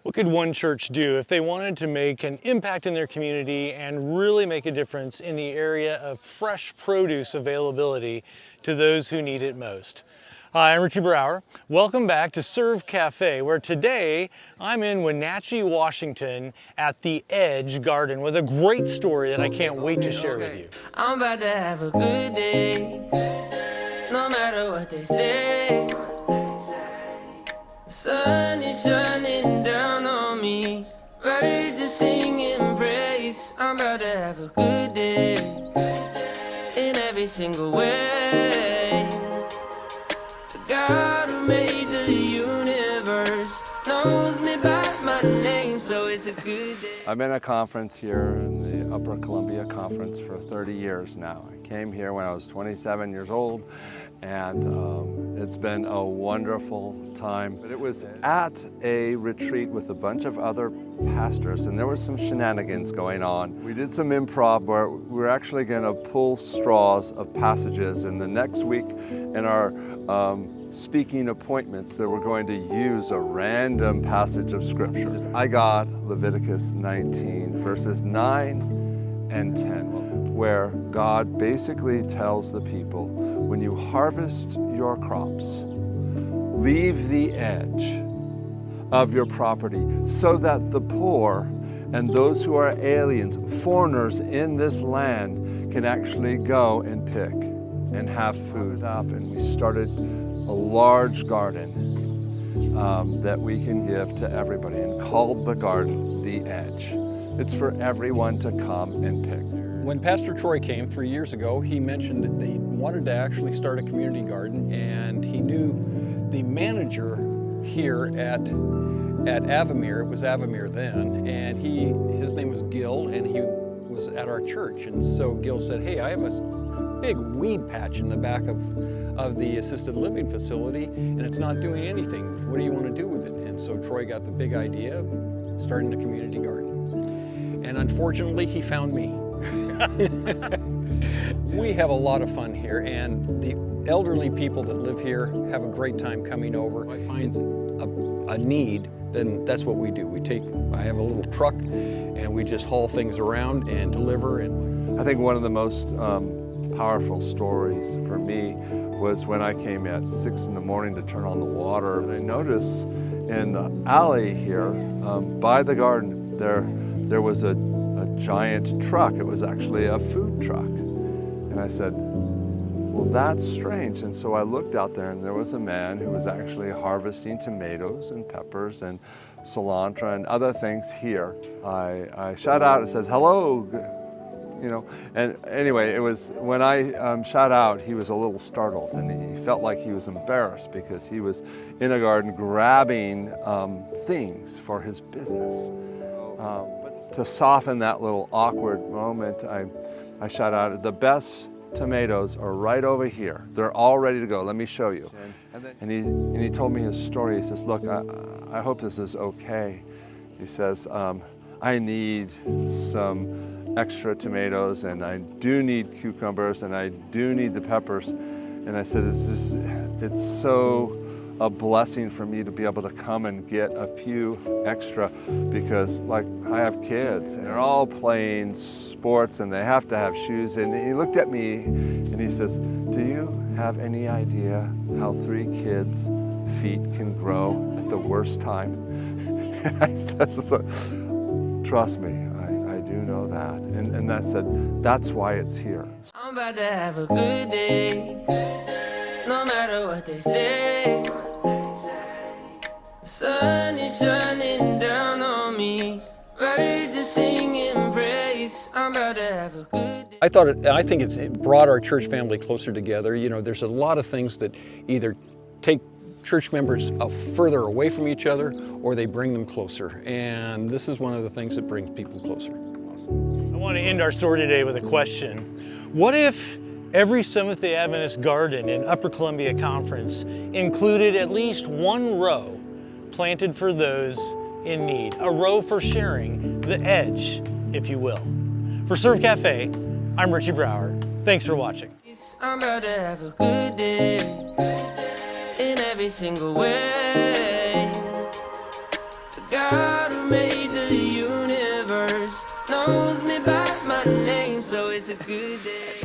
What could one church do if they wanted to make an impact in their community and really make a difference in the area of fresh produce availability to those who need it most? Hi, I'm Richie Brower. Welcome back to Serve Cafe, where today I'm in Wenatchee, Washington at the Edge Garden with a great story that I can't wait to share with you. I'm about to have a good day, no matter what they say. Sun is shining down on me, birds are singing praise. I'm about to have a good day, in every single way. The God who made the universe knows me by my name, so it's a good day. I've been at a conference here in the Upper Columbia Conference for 30 years now. I came here when I was 27 years old, and it's been a wonderful time. But it was at a retreat with a bunch of other pastors, and there was some shenanigans going on. We did some improv where we're actually going to pull straws of passages, and the next week in our speaking appointments that we're going to use a random passage of scripture. I got Leviticus 19 verses 9 and 10, where God basically tells the people, when you harvest your crops, leave the edge of your property so that the poor and those who are aliens, foreigners in this land, can actually go and pick and have food up. And we started a large garden that we can give to everybody, and called the garden the Edge. It's for everyone to come and pick. When Pastor Troy came 3 years ago, he mentioned that they wanted to actually start a community garden, and he knew the manager here at Avamere. It was Avamere then, and his name was Gil, and he was at our church. And so Gil said, hey, I have a big weed patch in the back of the assisted living facility, and it's not doing anything. What do you want to do with it? And so Troy got the big idea of starting a community garden. And unfortunately, he found me. We have a lot of fun here, and the elderly people that live here have a great time coming over. If I find a need, then that's what we do. I have a little truck, and we just haul things around and deliver. And I think one of the most powerful stories for me was when I came at 6 in the morning to turn on the water, and I noticed in the alley here by the garden there was a giant truck. It was actually a food truck, and I said, well, that's strange. And so I looked out there, and there was a man who was actually harvesting tomatoes and peppers and cilantro and other things here. I shout out, it says, hello, you know, and anyway, it was when I shot out, he was a little startled, and he felt like he was embarrassed because he was in a garden grabbing things for his business. But to soften that little awkward moment, I shot out, the best tomatoes are right over here. They're all ready to go. Let me show you. And he told me his story. He says, look, I hope this is okay. He says, I need some extra tomatoes, and I do need cucumbers, and I do need the peppers. And I said, it's so a blessing for me to be able to come and get a few extra, because like I have kids and they're all playing sports and they have to have shoes. And he looked at me and he says, do you have any idea how 3 kids' feet can grow at the worst time? And I said, trust me, I do know that. And I said, that's why it's here. I'm about to have a good day, no matter what they say. The sun is shining down on me, birds are singing praise. I'm about to have a good day. I think it's brought our church family closer together. You know, there's a lot of things that either take church members further away from each other, or they bring them closer. And this is one of the things that brings people closer. I want to end our story today with a question. What if every Seventh-day Adventist garden in Upper Columbia Conference included at least one row planted for those in need? A row for sharing, the edge, if you will. For Serve Cafe, I'm Richie Brower. Thanks for watching. I'm about to have a good day, in every single way. The God who made the universe knows me by my name, so it's a good day.